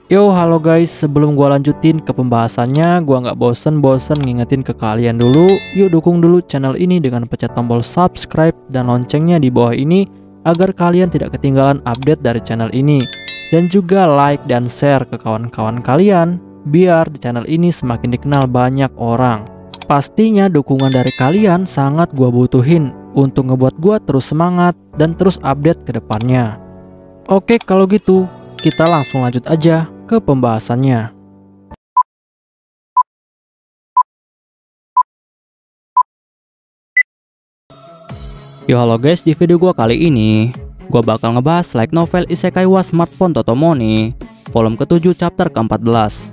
Yo, halo guys, sebelum gua lanjutin ke pembahasannya, gua nggak bosen-bosen ngingetin ke kalian dulu. Yuk dukung dulu channel ini dengan pencet tombol subscribe dan loncengnya di bawah ini agar kalian tidak ketinggalan update dari channel ini. Dan juga like dan share ke kawan-kawan kalian biar di channel ini semakin dikenal banyak orang. Pastinya dukungan dari kalian sangat gua butuhin untuk ngebuat gua terus semangat dan terus update ke depannya. Oke, kalau gitu kita langsung lanjut aja ke pembahasannya. Yo, halo guys, di video gua kali ini gua bakal ngebahas light novel Isekai wa Smartphone Totomoni volume ke-7 chapter ke-14.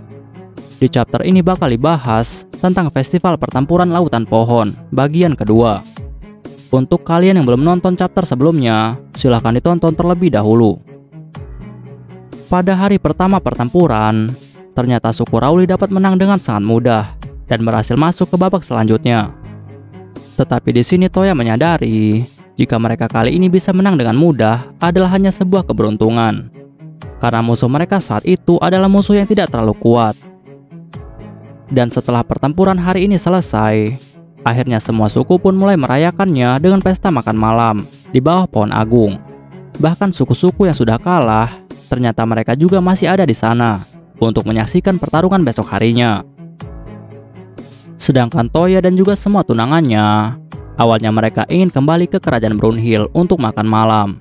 Di chapter ini bakal dibahas tentang festival pertempuran lautan pohon bagian kedua. Untuk kalian yang belum nonton chapter sebelumnya, silahkan ditonton terlebih dahulu. Pada hari pertama pertempuran, ternyata suku Rauli dapat menang dengan sangat mudah dan berhasil masuk ke babak selanjutnya. Tetapi di sini Toya menyadari jika mereka kali ini bisa menang dengan mudah adalah hanya sebuah keberuntungan, karena musuh mereka saat itu adalah musuh yang tidak terlalu kuat. Dan setelah pertempuran hari ini selesai, akhirnya semua suku pun mulai merayakannya dengan pesta makan malam di bawah pohon agung. Bahkan suku-suku yang sudah kalah ternyata mereka juga masih ada di sana untuk menyaksikan pertarungan besok harinya. Sedangkan Toya dan juga semua tunangannya, awalnya mereka ingin kembali ke kerajaan Brunhild untuk makan malam.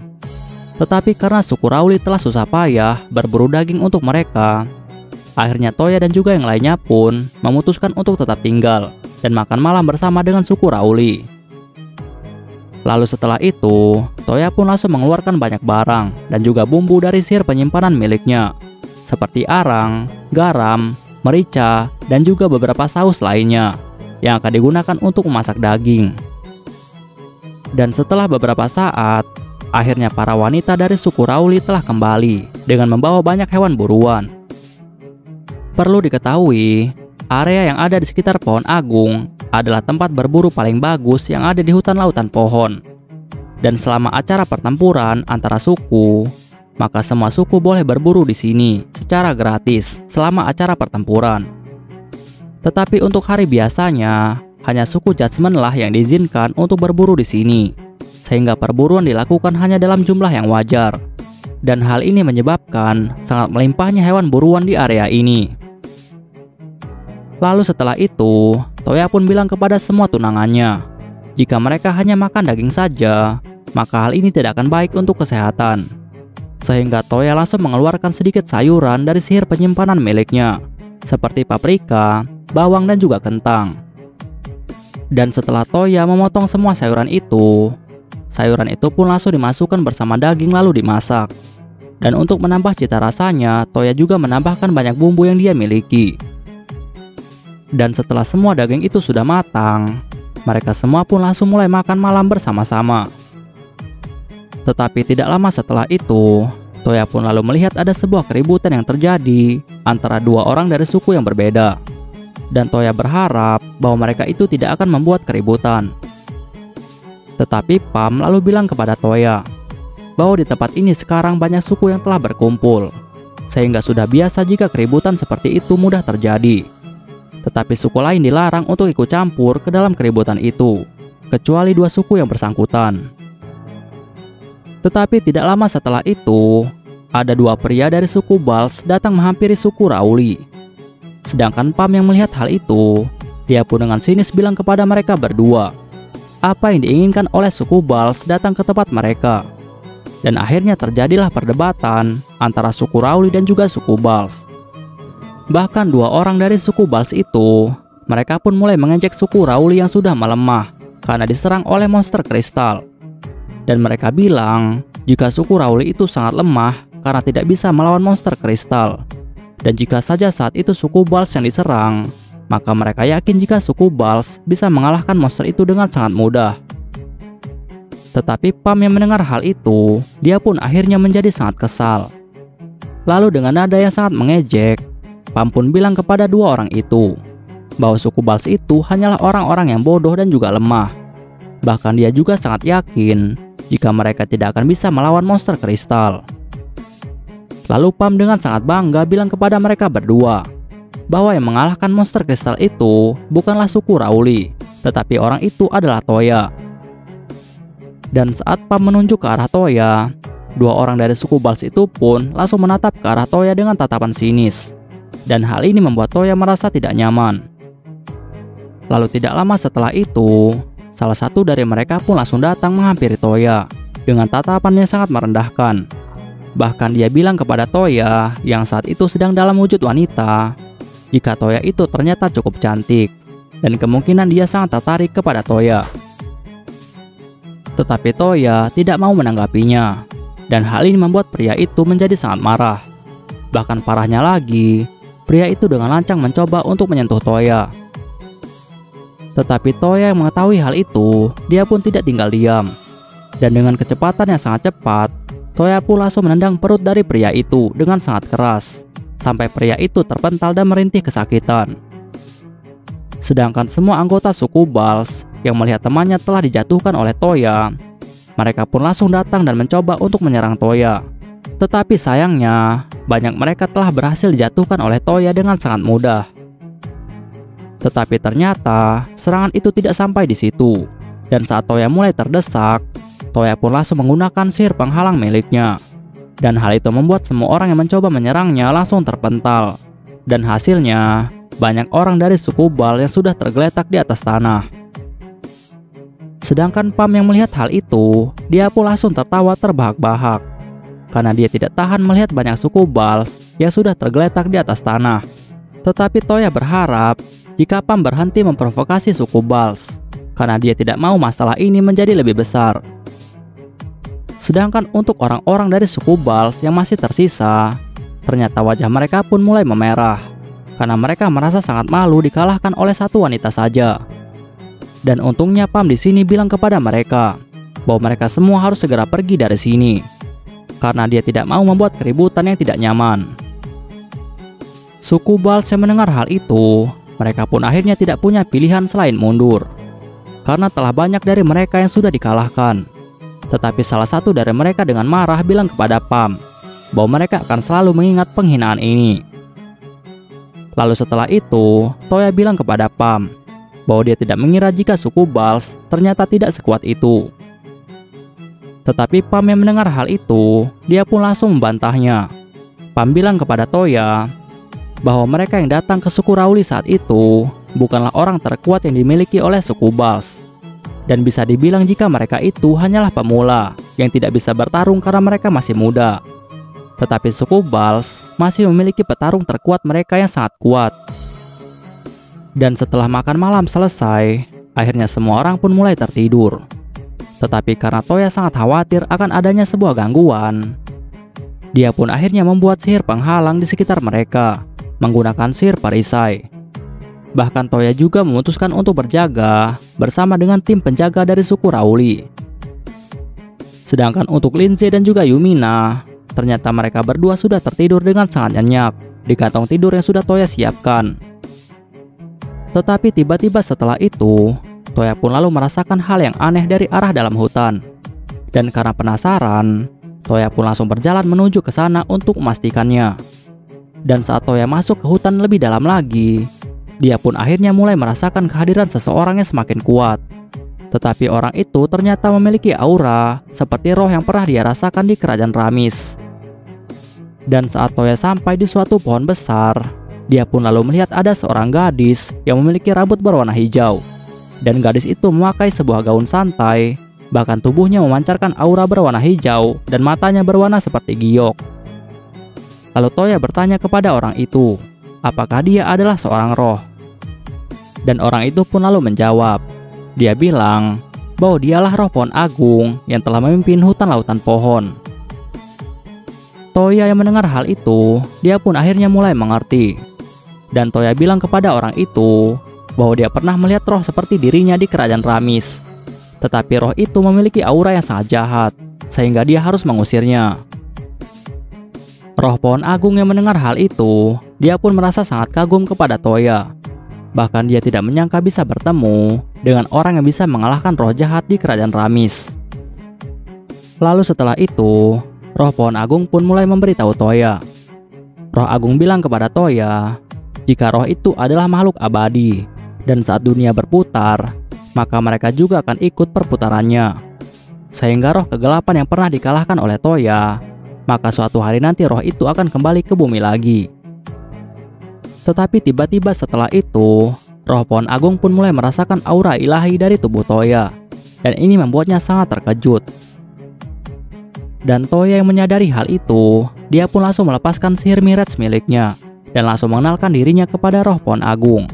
Tetapi karena suku Rauli telah susah payah berburu daging untuk mereka, akhirnya Toya dan juga yang lainnya pun memutuskan untuk tetap tinggal dan makan malam bersama dengan suku Rauli. Lalu setelah itu, Toya pun langsung mengeluarkan banyak barang dan juga bumbu dari sihir penyimpanan miliknya, seperti arang, garam, merica, dan juga beberapa saus lainnya yang akan digunakan untuk memasak daging. Dan setelah beberapa saat, akhirnya para wanita dari suku Rauli telah kembali dengan membawa banyak hewan buruan. Perlu diketahui, area yang ada di sekitar pohon agung adalah tempat berburu paling bagus yang ada di hutan lautan pohon. Dan selama acara pertempuran antara suku, maka semua suku boleh berburu di sini secara gratis selama acara pertempuran. Tetapi untuk hari biasanya, hanya suku Judgment lah yang diizinkan untuk berburu di sini, sehingga perburuan dilakukan hanya dalam jumlah yang wajar. Dan hal ini menyebabkan sangat melimpahnya hewan buruan di area ini. Lalu setelah itu, Toya pun bilang kepada semua tunangannya, jika mereka hanya makan daging saja, maka hal ini tidak akan baik untuk kesehatan. Sehingga Toya langsung mengeluarkan sedikit sayuran dari sihir penyimpanan miliknya, seperti paprika, bawang, dan juga kentang. Dan setelah Toya memotong semua sayuran itu pun langsung dimasukkan bersama daging lalu dimasak. Dan untuk menambah cita rasanya, Toya juga menambahkan banyak bumbu yang dia miliki. Dan setelah semua daging itu sudah matang, mereka semua pun langsung mulai makan malam bersama-sama. Tetapi tidak lama setelah itu, Toya pun lalu melihat ada sebuah keributan yang terjadi antara dua orang dari suku yang berbeda. Dan Toya berharap bahwa mereka itu tidak akan membuat keributan. Tetapi Pam lalu bilang kepada Toya bahwa di tempat ini sekarang banyak suku yang telah berkumpul, sehingga sudah biasa jika keributan seperti itu mudah terjadi. Tetapi suku lain dilarang untuk ikut campur ke dalam keributan itu, kecuali dua suku yang bersangkutan. Tetapi tidak lama setelah itu, ada dua pria dari suku Bals datang menghampiri suku Rauli. Sedangkan Pam yang melihat hal itu, dia pun dengan sinis bilang kepada mereka berdua, apa yang diinginkan oleh suku Bals datang ke tempat mereka. Dan akhirnya terjadilah perdebatan antara suku Rauli dan juga suku Bals. Bahkan dua orang dari suku Bals itu, mereka pun mulai mengejek suku Rauli yang sudah melemah karena diserang oleh monster kristal. Dan mereka bilang jika suku Rauli itu sangat lemah karena tidak bisa melawan monster kristal. Dan jika saja saat itu suku Bals yang diserang, maka mereka yakin jika suku Bals bisa mengalahkan monster itu dengan sangat mudah. Tetapi Pam yang mendengar hal itu, dia pun akhirnya menjadi sangat kesal. Lalu dengan nada yang sangat mengejek, Pam pun bilang kepada dua orang itu bahwa suku Bals itu hanyalah orang-orang yang bodoh dan juga lemah. Bahkan dia juga sangat yakin jika mereka tidak akan bisa melawan monster kristal. Lalu Pam dengan sangat bangga bilang kepada mereka berdua bahwa yang mengalahkan monster kristal itu bukanlah suku Rauli, tetapi orang itu adalah Toya. Dan saat Pam menunjuk ke arah Toya, dua orang dari suku Bals itu pun langsung menatap ke arah Toya dengan tatapan sinis. Dan hal ini membuat Toya merasa tidak nyaman. Lalu tidak lama setelah itu, salah satu dari mereka pun langsung datang menghampiri Toya dengan tatapan yang sangat merendahkan. Bahkan dia bilang kepada Toya yang saat itu sedang dalam wujud wanita, jika Toya itu ternyata cukup cantik dan kemungkinan dia sangat tertarik kepada Toya. Tetapi Toya tidak mau menanggapinya, dan hal ini membuat pria itu menjadi sangat marah. Bahkan parahnya lagi, pria itu dengan lancang mencoba untuk menyentuh Toya. Tetapi Toya yang mengetahui hal itu, dia pun tidak tinggal diam. Dan dengan kecepatan yang sangat cepat, Toya pun langsung menendang perut dari pria itu dengan sangat keras, sampai pria itu terpental dan merintih kesakitan. Sedangkan semua anggota suku Bals yang melihat temannya telah dijatuhkan oleh Toya, mereka pun langsung datang dan mencoba untuk menyerang Toya. Tetapi sayangnya, banyak mereka telah berhasil dijatuhkan oleh Toya dengan sangat mudah. Tetapi ternyata, serangan itu tidak sampai di situ. Dan saat Toya mulai terdesak, Toya pun langsung menggunakan sihir penghalang miliknya. Dan hal itu membuat semua orang yang mencoba menyerangnya langsung terpental. Dan hasilnya, banyak orang dari suku Bal yang sudah tergeletak di atas tanah. Sedangkan Pam yang melihat hal itu, dia pun langsung tertawa terbahak-bahak. Karena dia tidak tahan melihat banyak suku Bals yang sudah tergeletak di atas tanah. Tetapi Toya berharap jika Pam berhenti memprovokasi suku Bals, karena dia tidak mau masalah ini menjadi lebih besar. Sedangkan untuk orang-orang dari suku Bals yang masih tersisa, ternyata wajah mereka pun mulai memerah, karena mereka merasa sangat malu dikalahkan oleh satu wanita saja. Dan untungnya Pam di sini bilang kepada mereka bahwa mereka semua harus segera pergi dari sini, karena dia tidak mau membuat keributan yang tidak nyaman. Suku Bals yang mendengar hal itu, mereka pun akhirnya tidak punya pilihan selain mundur, karena telah banyak dari mereka yang sudah dikalahkan. Tetapi salah satu dari mereka dengan marah bilang kepada Pam bahwa mereka akan selalu mengingat penghinaan ini. Lalu setelah itu, Toya bilang kepada Pam bahwa dia tidak mengira jika suku Bals ternyata tidak sekuat itu. Tetapi Pam yang mendengar hal itu, dia pun langsung membantahnya. Pam bilang kepada Toya bahwa mereka yang datang ke suku Rauli saat itu bukanlah orang terkuat yang dimiliki oleh suku Bals. Dan bisa dibilang jika mereka itu hanyalah pemula yang tidak bisa bertarung karena mereka masih muda. Tetapi suku Bals masih memiliki petarung terkuat mereka yang sangat kuat. Dan setelah makan malam selesai, akhirnya semua orang pun mulai tertidur. Tetapi karena Toya sangat khawatir akan adanya sebuah gangguan, dia pun akhirnya membuat sihir penghalang di sekitar mereka menggunakan sihir perisai. Bahkan Toya juga memutuskan untuk berjaga bersama dengan tim penjaga dari suku Rauli. Sedangkan untuk Lindsay dan juga Yumina, ternyata mereka berdua sudah tertidur dengan sangat nyenyak di kantong tidur yang sudah Toya siapkan. Tetapi tiba-tiba setelah itu, Toya pun lalu merasakan hal yang aneh dari arah dalam hutan. Dan karena penasaran, Toya pun langsung berjalan menuju ke sana untuk memastikannya. Dan saat Toya masuk ke hutan lebih dalam lagi, dia pun akhirnya mulai merasakan kehadiran seseorang yang semakin kuat. Tetapi orang itu ternyata memiliki aura seperti roh yang pernah dia rasakan di kerajaan Ramis. Dan saat Toya sampai di suatu pohon besar, dia pun lalu melihat ada seorang gadis yang memiliki rambut berwarna hijau. Dan gadis itu memakai sebuah gaun santai, bahkan tubuhnya memancarkan aura berwarna hijau dan matanya berwarna seperti giok. Lalu Toya bertanya kepada orang itu, apakah dia adalah seorang roh? Dan orang itu pun lalu menjawab. Dia bilang bahwa dialah roh pohon agung yang telah memimpin hutan lautan pohon. Toya yang mendengar hal itu, dia pun akhirnya mulai mengerti. Dan Toya bilang kepada orang itu bahwa dia pernah melihat roh seperti dirinya di kerajaan Ramis. Tetapi roh itu memiliki aura yang sangat jahat, sehingga dia harus mengusirnya. Roh pohon agung yang mendengar hal itu, dia pun merasa sangat kagum kepada Toya. Bahkan dia tidak menyangka bisa bertemu dengan orang yang bisa mengalahkan roh jahat di kerajaan Ramis. Lalu setelah itu, roh pohon agung pun mulai memberitahu Toya. Roh agung bilang kepada Toya, jika roh itu adalah makhluk abadi, dan saat dunia berputar, maka mereka juga akan ikut perputarannya. Sehingga roh kegelapan yang pernah dikalahkan oleh Toya, maka suatu hari nanti roh itu akan kembali ke bumi lagi. Tetapi tiba-tiba setelah itu, roh pohon agung pun mulai merasakan aura ilahi dari tubuh Toya, dan ini membuatnya sangat terkejut. Dan Toya yang menyadari hal itu, dia pun langsung melepaskan sihir Mirage miliknya, dan langsung mengenalkan dirinya kepada roh pohon agung.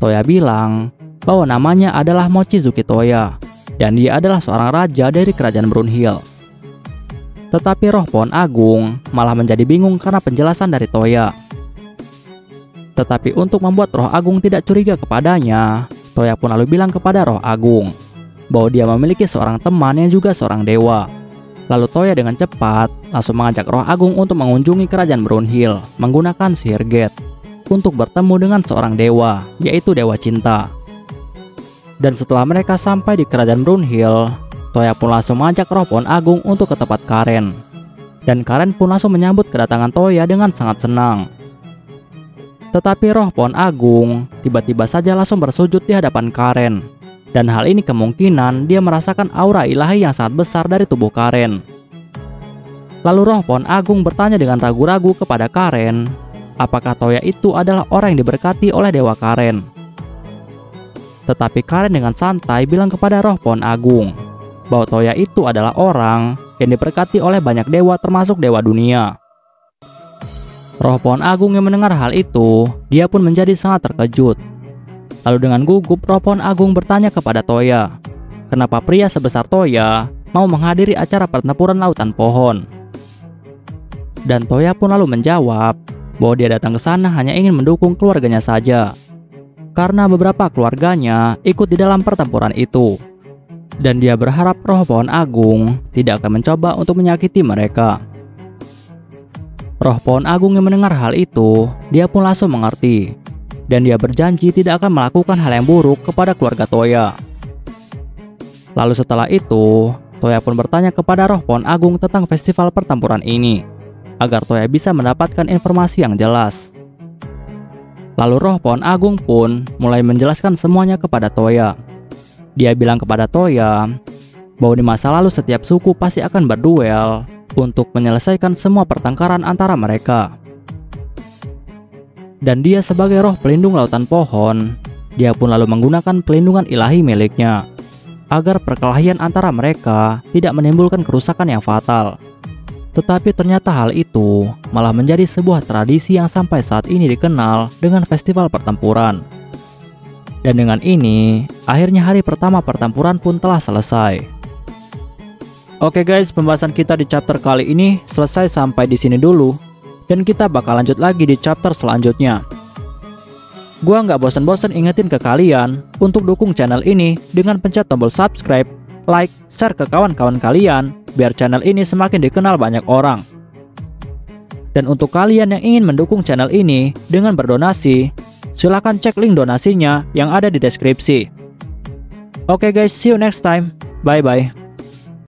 Toya bilang bahwa namanya adalah Mochizuki Toya, dan dia adalah seorang raja dari kerajaan Brunhild. Tetapi roh pohon agung malah menjadi bingung karena penjelasan dari Toya. Tetapi untuk membuat roh agung tidak curiga kepadanya, Toya pun lalu bilang kepada roh agung bahwa dia memiliki seorang teman yang juga seorang dewa. Lalu Toya dengan cepat langsung mengajak roh agung untuk mengunjungi kerajaan Brunhild menggunakan sihir gate untuk bertemu dengan seorang dewa, yaitu Dewa Cinta. Dan setelah mereka sampai di kerajaan Brunhild, Toya pun langsung mengajak roh pohon agung untuk ke tempat Karen. Dan Karen pun langsung menyambut kedatangan Toya dengan sangat senang. Tetapi roh pohon agung tiba-tiba saja langsung bersujud di hadapan Karen. Dan hal ini kemungkinan dia merasakan aura ilahi yang sangat besar dari tubuh Karen. Lalu roh pohon agung bertanya dengan ragu-ragu kepada Karen, apakah Toya itu adalah orang yang diberkati oleh Dewa Karen. Tetapi Karen dengan santai bilang kepada roh pohon agung bahwa Toya itu adalah orang yang diberkati oleh banyak dewa termasuk dewa dunia. Roh pohon agung yang mendengar hal itu, dia pun menjadi sangat terkejut. Lalu dengan gugup roh pohon agung bertanya kepada Toya, kenapa pria sebesar Toya mau menghadiri acara pertempuran lautan pohon. Dan Toya pun lalu menjawab bahwa dia datang ke sana hanya ingin mendukung keluarganya saja, karena beberapa keluarganya ikut di dalam pertempuran itu. Dan dia berharap roh pohon agung tidak akan mencoba untuk menyakiti mereka. Roh pohon agung yang mendengar hal itu, dia pun langsung mengerti. Dan dia berjanji tidak akan melakukan hal yang buruk kepada keluarga Toya. Lalu setelah itu, Toya pun bertanya kepada roh pohon agung tentang festival pertempuran ini, agar Toya bisa mendapatkan informasi yang jelas. Lalu roh pohon agung pun mulai menjelaskan semuanya kepada Toya. Dia bilang kepada Toya bahwa di masa lalu setiap suku pasti akan berduel untuk menyelesaikan semua pertengkaran antara mereka. Dan dia sebagai roh pelindung lautan pohon, dia pun lalu menggunakan pelindungan ilahi miliknya agar perkelahian antara mereka tidak menimbulkan kerusakan yang fatal. Tetapi ternyata hal itu malah menjadi sebuah tradisi yang sampai saat ini dikenal dengan festival pertempuran. Dan dengan ini, akhirnya hari pertama pertempuran pun telah selesai. Oke guys, pembahasan kita di chapter kali ini selesai sampai di sini dulu. Dan kita bakal lanjut lagi di chapter selanjutnya. Gua nggak bosan-bosan ingetin ke kalian untuk dukung channel ini dengan pencet tombol subscribe, like, share ke kawan-kawan kalian, biar channel ini semakin dikenal banyak orang. Dan untuk kalian yang ingin mendukung channel ini dengan berdonasi, silahkan cek link donasinya yang ada di deskripsi. Oke guys, see you next time. Bye-bye.